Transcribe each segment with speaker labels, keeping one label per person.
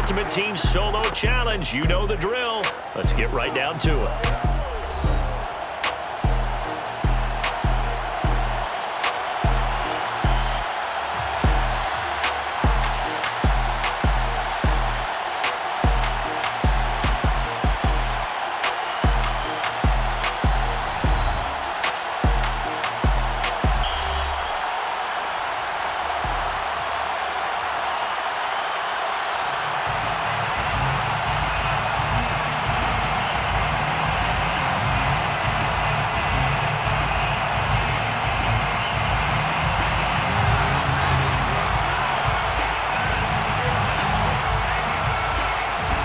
Speaker 1: Ultimate Team Solo Challenge. You know the drill. Let's get right down to it.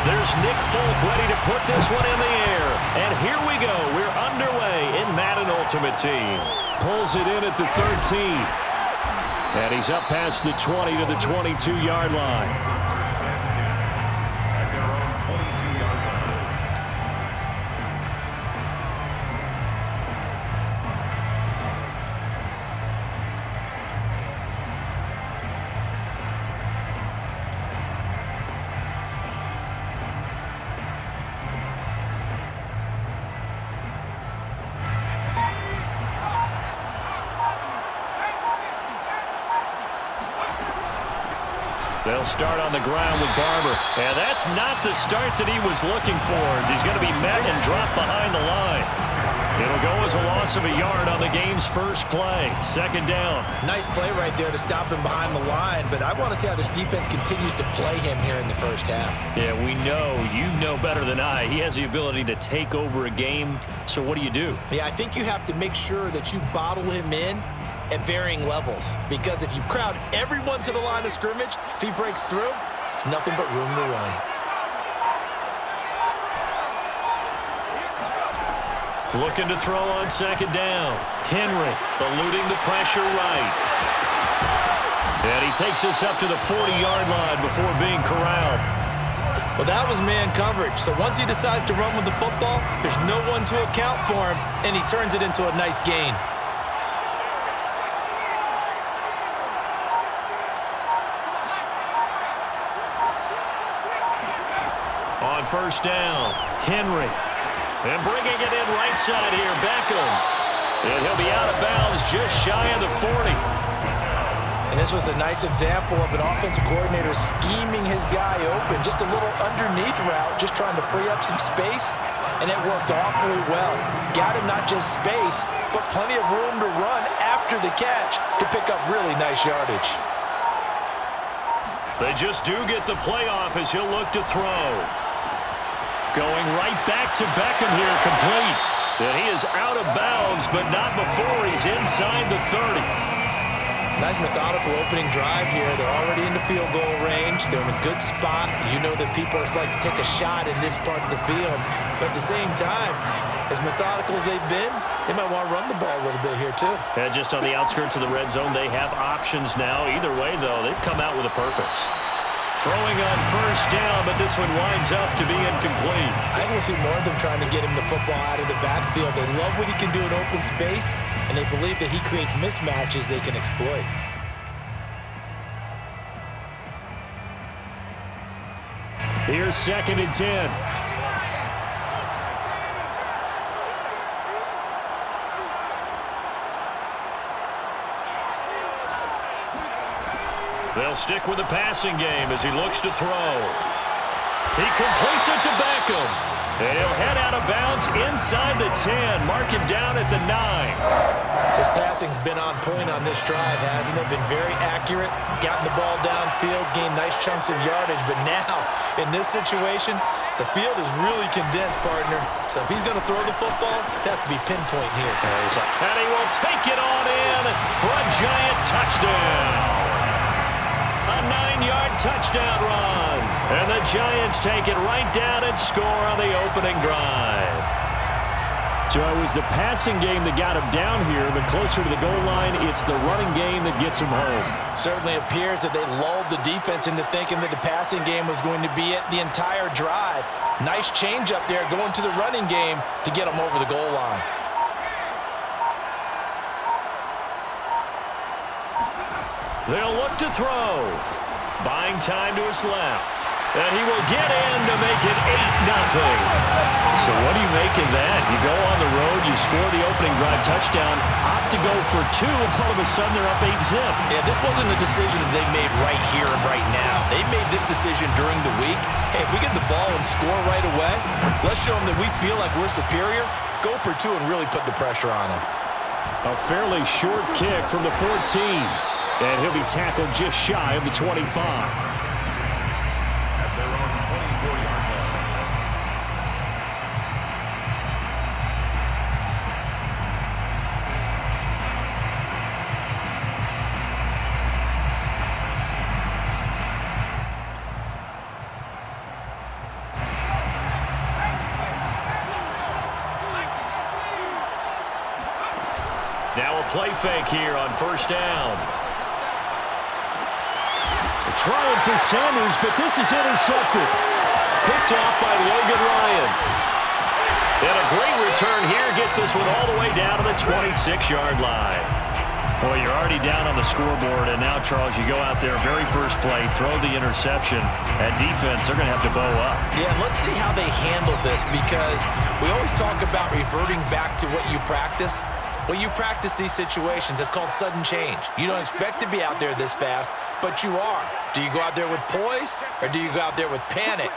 Speaker 1: There's Nick Folk ready to put this one in the air. And here we go. We're underway in Madden Ultimate Team. Pulls it in at the 13. And he's up past the 20 to the 22-yard line. They'll start on the ground with Barber. And that's not the start that he was looking for, as he's going to be met and dropped behind the line. It'll go as a loss of a yard on the game's first play. Second down.
Speaker 2: Nice play right there to stop him behind the line, but I want to see how this defense continues to play him here in the first half.
Speaker 1: Yeah, we know. You know better than I. He has the ability to take over a game. So what do you do?
Speaker 2: Yeah, I think you have to make sure that you bottle him in at varying levels, because if you crowd everyone to the line of scrimmage, if he breaks through, there's nothing but room to run.
Speaker 1: Looking to throw on second down. Henry eluding the pressure right. And he takes this up to the 40-yard line before being corralled.
Speaker 2: Well, that was man coverage. So once he decides to run with the football, there's no one to account for him, and he turns it into a nice gain.
Speaker 1: On first down, Henry. And bringing it in right side here, Beckham. And he'll be out of bounds just shy of the 40.
Speaker 2: And this was a nice example of an offensive coordinator scheming his guy open. Just a little underneath route, just trying to free up some space. And it worked awfully well. Got him not just space, but plenty of room to run after the catch to pick up really nice yardage.
Speaker 1: They just do get the playoff as he'll look to throw. Going right back to Beckham here, complete. And he is out of bounds, but not before he's inside the 30.
Speaker 2: Nice methodical opening drive here. They're already in the field goal range. They're in a good spot. You know that people just like to take a shot in this part of the field. But at the same time, as methodical as they've been, they might want to run the ball a little bit here too.
Speaker 1: And just on the outskirts of the red zone, they have options now. Either way, though, they've come out with a purpose. Throwing on first down, but this one winds up to be incomplete.
Speaker 2: I think we'll see more of them trying to get him the football out of the backfield. They love what he can do in open space, and they believe that he creates mismatches they can exploit.
Speaker 1: Here's 2nd and 10. They'll stick with the passing game as he looks to throw. He completes it to Beckham. And he'll head out of bounds inside the 10. Mark him down at the 9.
Speaker 2: His passing's been on point on this drive, hasn't it? Been very accurate, gotten the ball downfield, gained nice chunks of yardage. But now, in this situation, the field is really condensed, partner. So if he's going to throw the football, that have to be pinpoint here.
Speaker 1: And he will take it on in for a giant touchdown. A 9-yard touchdown run. And the Giants take it right down and score on the opening drive. So it was the passing game that got him down here, but closer to the goal line, it's the running game that gets him home.
Speaker 2: Certainly appears that they lulled the defense into thinking that the passing game was going to be it the entire drive. Nice change up there going to the running game to get him over the goal line.
Speaker 1: They'll look to throw. Buying time to his left. And he will get in to make it 8-0. So what do you make of that? You go on the road, you score the opening drive touchdown, opt to go for 2, and all of a sudden they're up 8-zip.
Speaker 2: Yeah, this wasn't a decision that they made right here and right now. They made this decision during the week. Hey, if we get the ball and score right away, let's show them that we feel like we're superior. Go for 2 and really put the pressure on them.
Speaker 1: A fairly short kick from the 14. And he'll be tackled just shy of the 25.
Speaker 3: At their own 24-yard line.
Speaker 1: Now a play fake here on first down. Trying for Sanders, but this is intercepted. Picked off by Logan Ryan. And a great return here gets this one all the way down to the 26-yard line. Well, you're already down on the scoreboard, and now, Charles, you go out there, very first play, throw the interception. At defense, they're going to have to bow up.
Speaker 2: Yeah, let's see how they handle this, because we always talk about reverting back to what you practice. Well, you practice these situations. It's called sudden change. You don't expect to be out there this fast, but you are. Do you go out there with poise, or do you go out there with panic?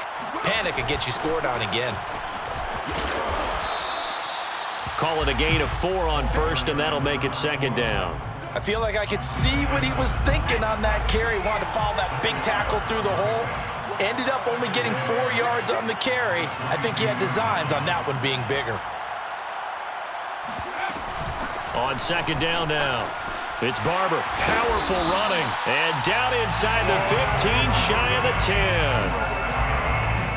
Speaker 2: Panic and get you scored on again.
Speaker 1: Call it a gain of 4 on first, and that'll make it second down.
Speaker 2: I feel like I could see what he was thinking on that carry. Wanted to follow that big tackle through the hole. Ended up only getting 4 yards on the carry. I think he had designs on that one being bigger.
Speaker 1: On second down now, it's Barber. Powerful running. And down inside the 15, shy of the 10.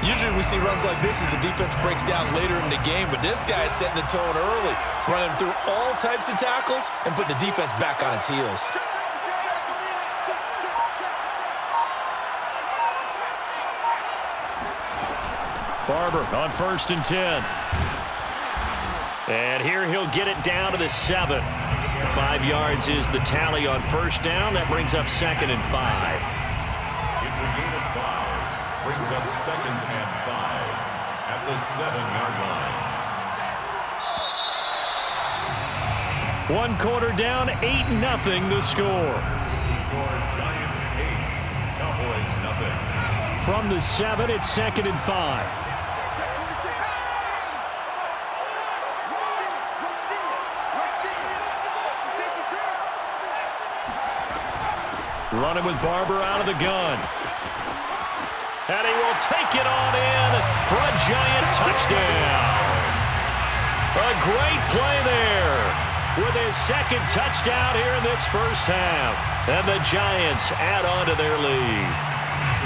Speaker 2: Usually we see runs like this as the defense breaks down later in the game, but this guy is setting the tone early, running through all types of tackles and putting the defense back on its heels.
Speaker 1: Barber on first and 10. And here he'll get it down to the 7. 5 yards is the tally on first down. That brings up second and 5.
Speaker 3: It's a gain of 5. Brings up second and 5 at the 7-yard line.
Speaker 1: 1 quarter down, 8-0 the score.
Speaker 3: The score, Giants 8, Cowboys 0.
Speaker 1: From the 7, it's second and 5. Running with Barber out of the gun. And he will take it on in for a Giant touchdown. A great play there with his second touchdown here in this first half. And the Giants add on to their lead.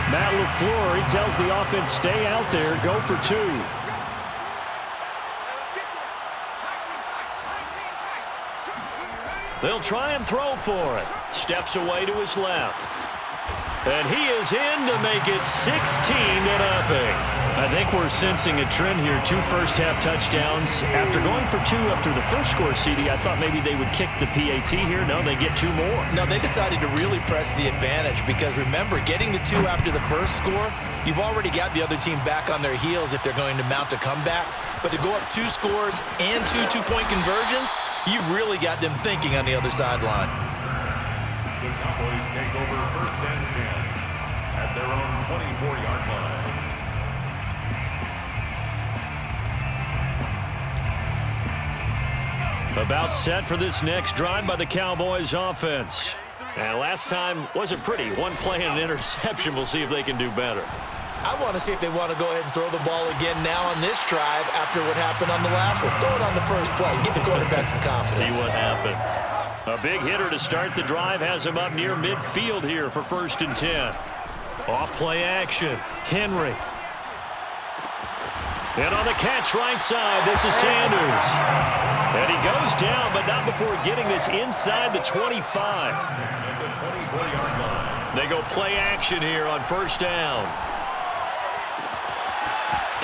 Speaker 1: Matt LaFleur, he tells the offense, stay out there, go for 2. They'll try and throw for it. Steps away to his left. And he is in to make it 16-0. I think we're sensing a trend here. 2 first-half touchdowns. After going for 2 after the first score, CD, I thought maybe they would kick the PAT here. No, they get 2 more.
Speaker 2: No, they decided to really press the advantage because, remember, getting the 2 after the first score, you've already got the other team back on their heels if they're going to mount a comeback. But to go up 2 scores and 2 two-point conversions, you've really got them thinking on the other sideline.
Speaker 3: The Cowboys take over first and 10 at their own 24-yard line.
Speaker 1: About set for this next drive by the Cowboys offense. And last time wasn't pretty. 1 play and an interception. We'll see if they can do better.
Speaker 2: I want to see if they want to go ahead and throw the ball again now on this drive after what happened on the last one. Throw it on the first play. Give the quarterback some confidence.
Speaker 1: See what happens. A big hitter to start the drive has him up near midfield here for first and 10. Off play action. Henry. And on the catch right side, this is Sanders. And he goes down, but not before getting this inside the 25.
Speaker 3: At the 24-yard line.
Speaker 1: They go play action here on first down.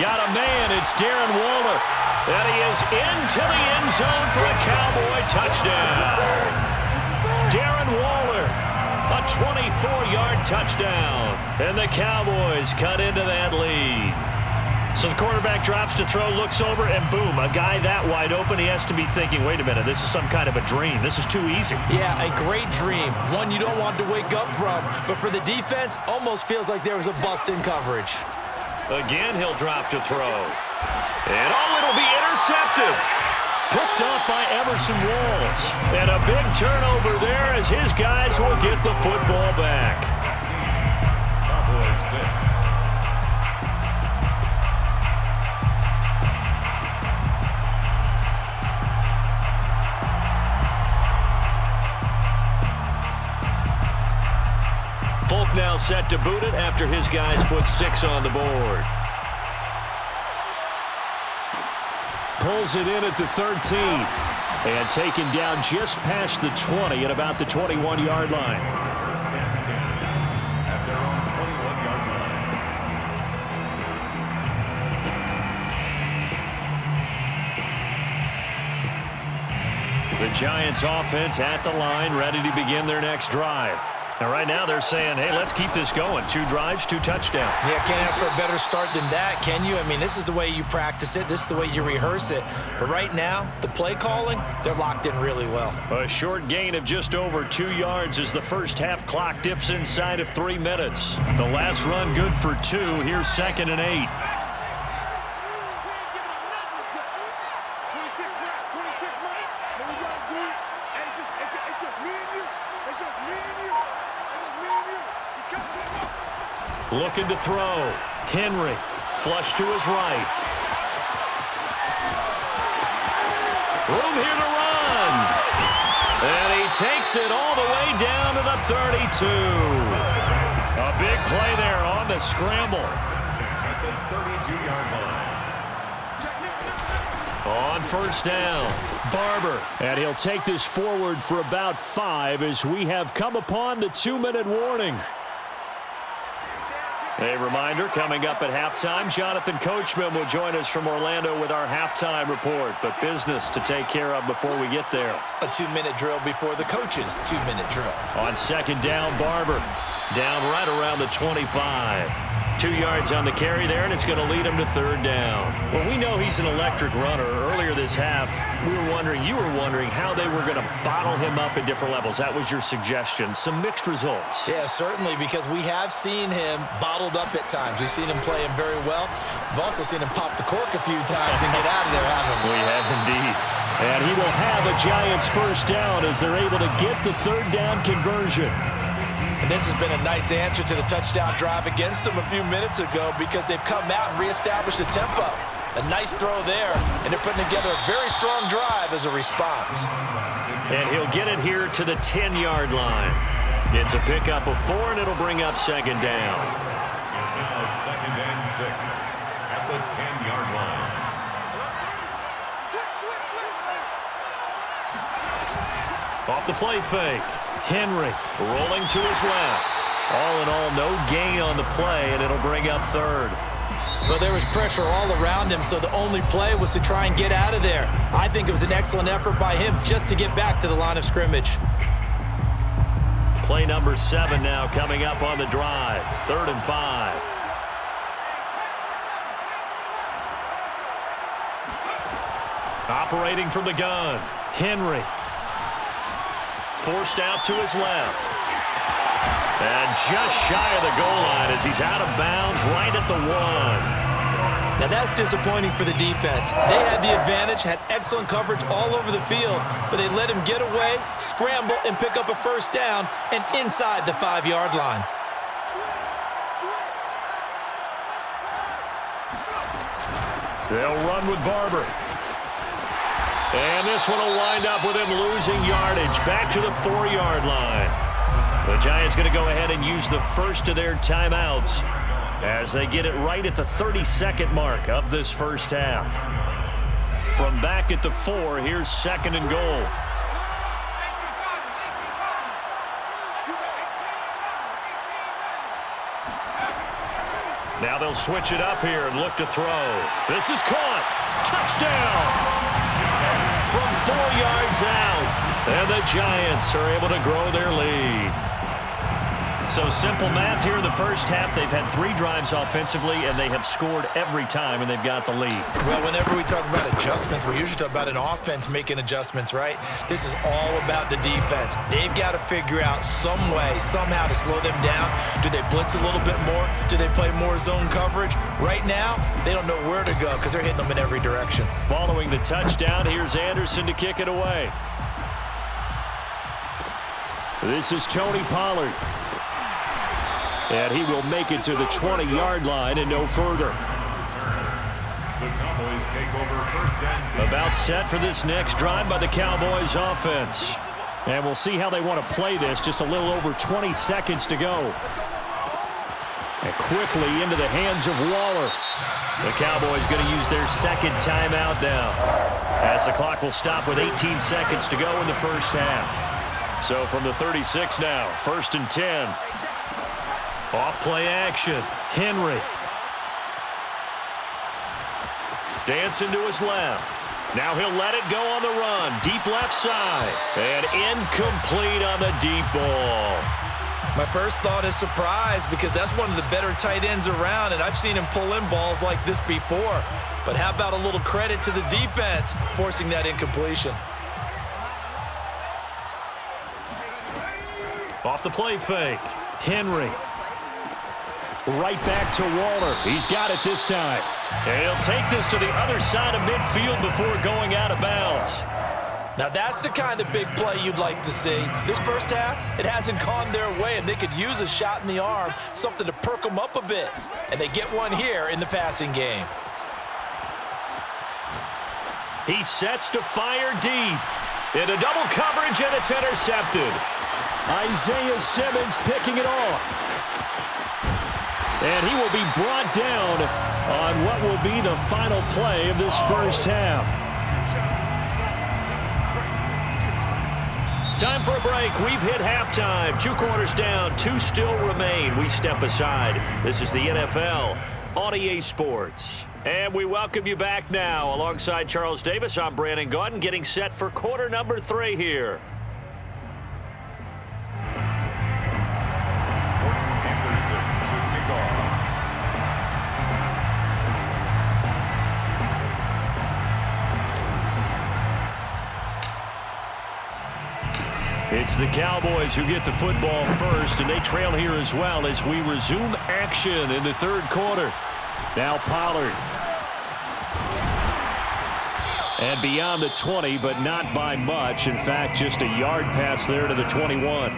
Speaker 1: Got a man, it's Darren Waller. And he is into the end zone for a Cowboy touchdown. Darren Waller, a 24-yard touchdown. And the Cowboys cut into that lead. So the quarterback drops to throw, looks over, and boom, a guy that wide open, he has to be thinking, wait a minute, this is some kind of a dream. This is too easy.
Speaker 2: Yeah, a great dream. One you don't want to wake up from. But for the defense, almost feels like there was a bust in coverage.
Speaker 1: Again, he'll drop to throw. And it'll be intercepted. Picked off by Emerson Walls. And a big turnover there as his guys will get the football back.
Speaker 3: Cowboys 6.
Speaker 1: Folk now set to boot it after his guys put 6 on the board. Pulls it in at the 13. And taken down just past the 20 at about the 21-yard line.
Speaker 3: First and 10 at their own 21-yard line.
Speaker 1: The Giants offense at the line, ready to begin their next drive. Now, right now, they're saying, hey, let's keep this going. 2 drives, 2 touchdowns.
Speaker 2: Yeah, can't ask for a better start than that, can you? I mean, this is the way you practice it. This is the way you rehearse it. But right now, the play calling, they're locked in really well.
Speaker 1: A short gain of just over 2 yards as the first half clock dips inside of 3 minutes. The last run good for 2. Here's 2nd and 8. Looking to throw. Henry, flush to his right. Room here to run. And he takes it all the way down to the 32. A big play there on the scramble.
Speaker 3: At the 32-yard line.
Speaker 1: On first down, Barber. And he'll take this forward for about 5 as we have come upon the 2-minute warning. A reminder, coming up at halftime, Jonathan Coachman will join us from Orlando with our halftime report. But business to take care of before we get there.
Speaker 2: A 2-minute drill before the coach's 2-minute drill.
Speaker 1: On second down, Barber. Down right around the 25. 2 yards on the carry there, and it's going to lead him to 3rd down. Well, we know he's an electric runner. Earlier this half, you were wondering how they were going to bottle him up at different levels. That was your suggestion. Some mixed results.
Speaker 2: Yeah, certainly, because we have seen him bottled up at times. We've seen him play him very well. We've also seen him pop the cork a few times and get out of there, haven't we?
Speaker 1: We have indeed. And he will have a Giants first down as they're able to get the 3rd down conversion.
Speaker 2: And this has been a nice answer to the touchdown drive against them a few minutes ago because they've come out and reestablished the tempo. A nice throw there, and they're putting together a very strong drive as a response.
Speaker 1: And he'll get it here to the 10-yard line. It's a pickup of 4, and it'll bring up 2nd down.
Speaker 3: It's now 2nd and 6 at the 10-yard line.
Speaker 1: Off the play fake. Henry rolling to his left. All in all, no gain on the play, and it'll bring up 3rd.
Speaker 2: Well, there was pressure all around him, so the only play was to try and get out of there. I think it was an excellent effort by him just to get back to the line of scrimmage.
Speaker 1: Play number 7 now coming up on the drive. 3rd and 5. Operating from the gun. Henry. Forced out to his left. And just shy of the goal line as he's out of bounds right at the 1.
Speaker 2: Now that's disappointing for the defense. They had the advantage, had excellent coverage all over the field, but they let him get away, scramble, and pick up a first down and inside the 5-yard line.
Speaker 1: They'll run with Barber. And this one will wind up with him losing yardage back to the 4-yard line. The Giants going to go ahead and use the first of their timeouts as they get it right at the 32nd mark of this first half. From back at the 4, here's 2nd and goal. Now they'll switch it up here and look to throw. This is caught. Touchdown! From 4 yards out. And the Giants are able to grow their lead. So simple math here in the first half. They've had 3 drives offensively, and they have scored every time, and they've got the lead.
Speaker 2: Well, whenever we talk about adjustments, we usually talk about an offense making adjustments, right? This is all about the defense. They've got to figure out some way, somehow to slow them down. Do they blitz a little bit more? Do they play more zone coverage? Right now, they don't know where to go because they're hitting them in every direction.
Speaker 1: Following the touchdown, here's Anderson to kick it away. This is Tony Pollard. And he will make it to the 20-yard line and no further.
Speaker 3: The Cowboys take over first and 10.
Speaker 1: About set for this next drive by the Cowboys offense. And we'll see how they want to play this. Just a little over 20 seconds to go. And quickly into the hands of Waller. The Cowboys going to use their second timeout now, as the clock will stop with 18 seconds to go in the first half. So from the 36 now, 1st and 10. Off play action. Henry. Dancing to his left. Now he'll let it go on the run. Deep left side. And incomplete on the deep ball.
Speaker 2: My first thought is surprise because that's one of the better tight ends around, and I've seen him pull in balls like this before. But how about a little credit to the defense forcing that incompletion?
Speaker 1: Off the play fake. Henry. Right back to Waller. He's got it this time. And he'll take this to the other side of midfield before going out of bounds.
Speaker 2: Now that's the kind of big play you'd like to see. This first half, it hasn't gone their way, and they could use a shot in the arm, something to perk them up a bit. And they get one here in the passing game.
Speaker 1: He sets to fire deep. Into double coverage, and it's intercepted. Isaiah Simmons picking it off. And he will be brought down on what will be the final play of this first half. Time for a break. We've hit halftime. 2 quarters down, 2 still remain. We step aside. This is the NFL on EA Sports. And we welcome you back now. Alongside Charles Davis, I'm Brandon Gaudin, getting set for quarter number 3 here. It's the Cowboys who get the football first, and they trail here as well as we resume action in the 3rd quarter. Now Pollard. And beyond the 20, but not by much. In fact, just a yard pass there to the 21.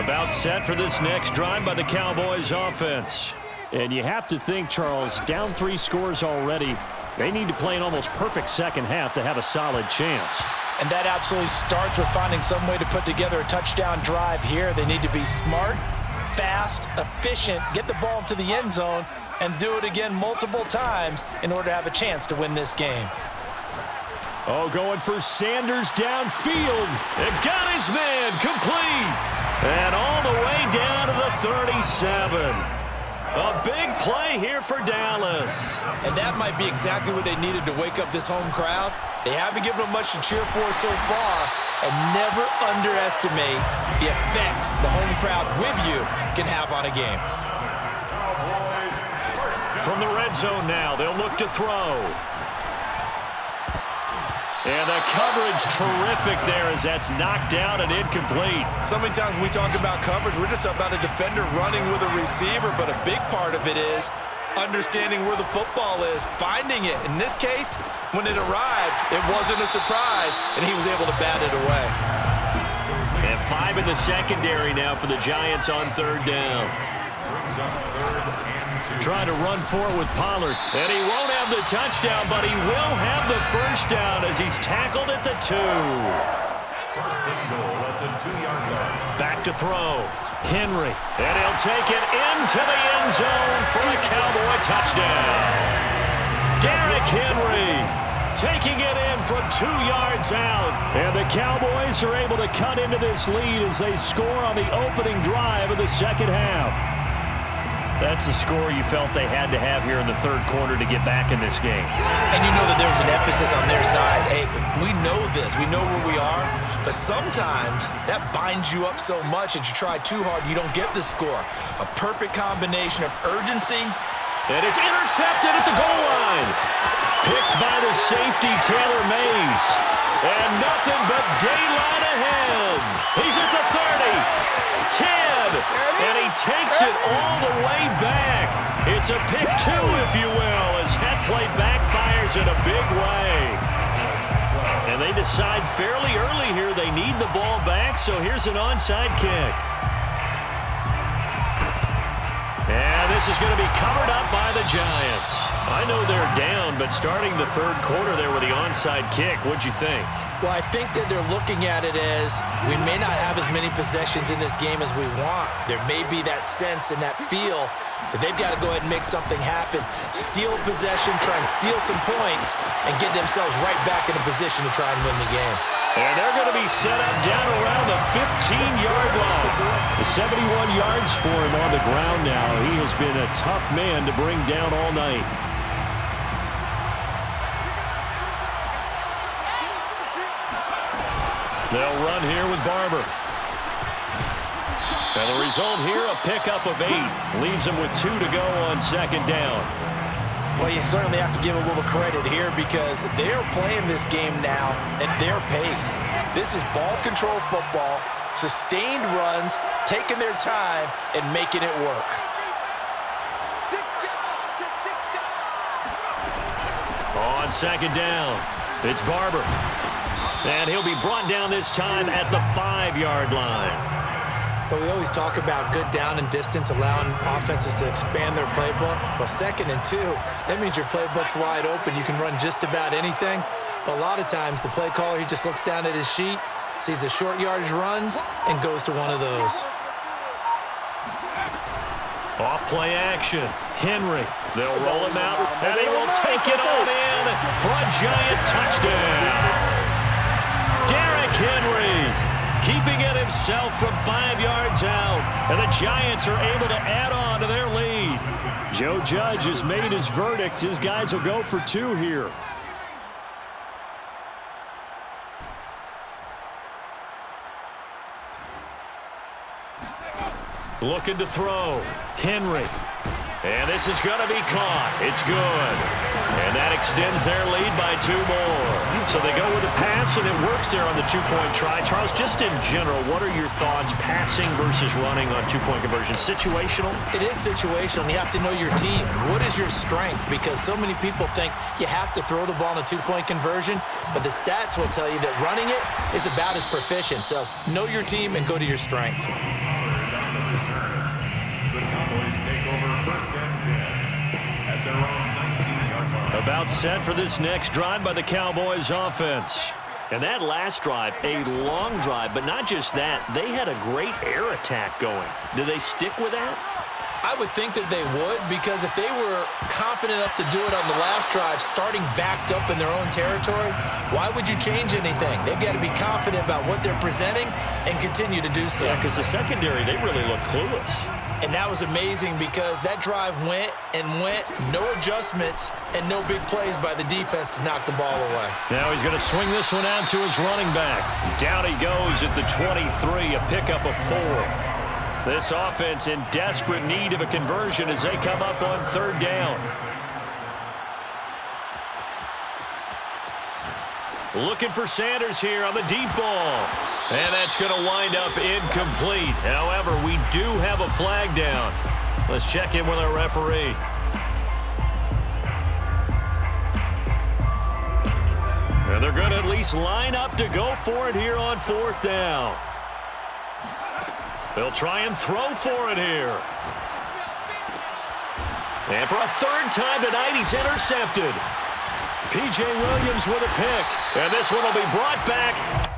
Speaker 1: About set for this next drive by the Cowboys offense. And you have to think, Charles, down 3 scores already. They need to play an almost perfect second half to have a solid chance.
Speaker 2: And that absolutely starts with finding some way to put together a touchdown drive here. They need to be smart, fast, efficient, get the ball to the end zone, and do it again multiple times in order to have a chance to win this game.
Speaker 1: Oh, going for Sanders downfield. It got his man complete. And all the way down to the 37. A big play here for Dallas.
Speaker 2: And that might be exactly what they needed to wake up this home crowd. They haven't given them much to cheer for so far, and never underestimate the effect the home crowd with you can have on a game.
Speaker 1: From the red zone now, they'll look to throw. And the coverage terrific there as that's knocked down and incomplete.
Speaker 2: So many times when we talk about coverage, we're just about a defender running with a receiver, but a big part of it is understanding where the football is, finding it. In this case, when it arrived, it wasn't a surprise, and he was able to bat it away.
Speaker 1: And 5 in the secondary now for the Giants on 3rd down. Trying to run forward with Pollard. And he won't have the touchdown, but he will have the first down as he's tackled at the 2.
Speaker 3: First and goal at the 2-yard line.
Speaker 1: Back to throw. Henry. And he'll take it into the end zone for a Cowboy touchdown. Derrick Henry taking it in from 2 yards out. And the Cowboys are able to cut into this lead as they score on the opening drive of the second half. That's the score you felt they had to have here in the third quarter to get back in this game.
Speaker 2: And you know that there was an emphasis on their side. Hey, we know this. We know where we are. But sometimes that binds you up so much that you try too hard, you don't get the score. A perfect combination of urgency.
Speaker 1: And it's intercepted at the goal line. Picked by the safety, Taylor Mays. And nothing but daylight ahead. He's at the 30, 10, and he takes it all the way back. It's a pick two, if you will, as that play backfires in a big way. And they decide fairly early here they need the ball back, so here's an onside kick. And this is going to be covered up by the Giants. I know they're down, but starting the third quarter there with the onside kick, what'd you think?
Speaker 2: Well, I think that they're looking at it as we may not have as many possessions in this game as we want. There may be that sense and that feel that they've got to go ahead and make something happen. Steal possession, try and steal some points, and get themselves right back in a position to try and win the game.
Speaker 1: And they're going to be set up down around the 15-yard line. The 71 yards for him on the ground now. He has been a tough man to bring down all night. They'll run here with Barber. And the result here, a pickup of 8. Leaves them with 2 to go on second down.
Speaker 2: Well, you certainly have to give a little credit here because they're playing this game now at their pace. This is ball control football, sustained runs, taking their time, and making it work.
Speaker 1: On second down, it's Barber. And he'll be brought down this time at the 5-yard line.
Speaker 2: But we always talk about good down and distance, allowing offenses to expand their playbook. Well, 2nd and 2, that means your playbook's wide open. You can run just about anything. But a lot of times, the play caller, he just looks down at his sheet, sees the short yardage runs, and goes to one of those.
Speaker 1: Off play action. Henry. They'll roll him out, and he will take it on in for a Giant touchdown. Derrick Henry keeping it himself from 5 yards out. And the Giants are able to add on to their lead. Joe Judge has made his verdict. His guys will go for 2 here. Looking to throw. Henry. And this is going to be caught. It's good. And that extends their lead by 2 more. So they go with a pass, and it works there on the 2-point try. Charles, just in general, what are your thoughts passing versus running on 2-point conversion? Situational?
Speaker 2: It is situational. You have to know your team. What is your strength? Because so many people think you have to throw the ball in a 2-point conversion, but the stats will tell you that running it is about as proficient. So know your team and go to your strength.
Speaker 3: The Cowboys take over 1st and 10 at their own 19-yard line.
Speaker 1: About set for this next drive by the Cowboys offense. And that last drive, a long drive, but not just that. They had a great air attack going. Do they stick with that?
Speaker 2: I would think that they would, because if they were confident enough to do it on the last drive, starting backed up in their own territory, why would you change anything? They've got to be confident about what they're presenting and continue to do so.
Speaker 1: Yeah, because the secondary, they really look clueless.
Speaker 2: And that was amazing because that drive went and went, no adjustments, and no big plays by the defense to knock the ball away.
Speaker 1: Now he's going to swing this one out to his running back. Down he goes at the 23, a pickup of 4. This offense in desperate need of a conversion as they come up on 3rd down. Looking for Sanders here on the deep ball. And that's going to wind up incomplete. However, we do have a flag down. Let's check in with our referee. And they're going to at least line up to go for it here on 4th down. They'll try and throw for it here. And for a 3rd time tonight, he's intercepted. P.J. Williams with a pick. And this one will be brought back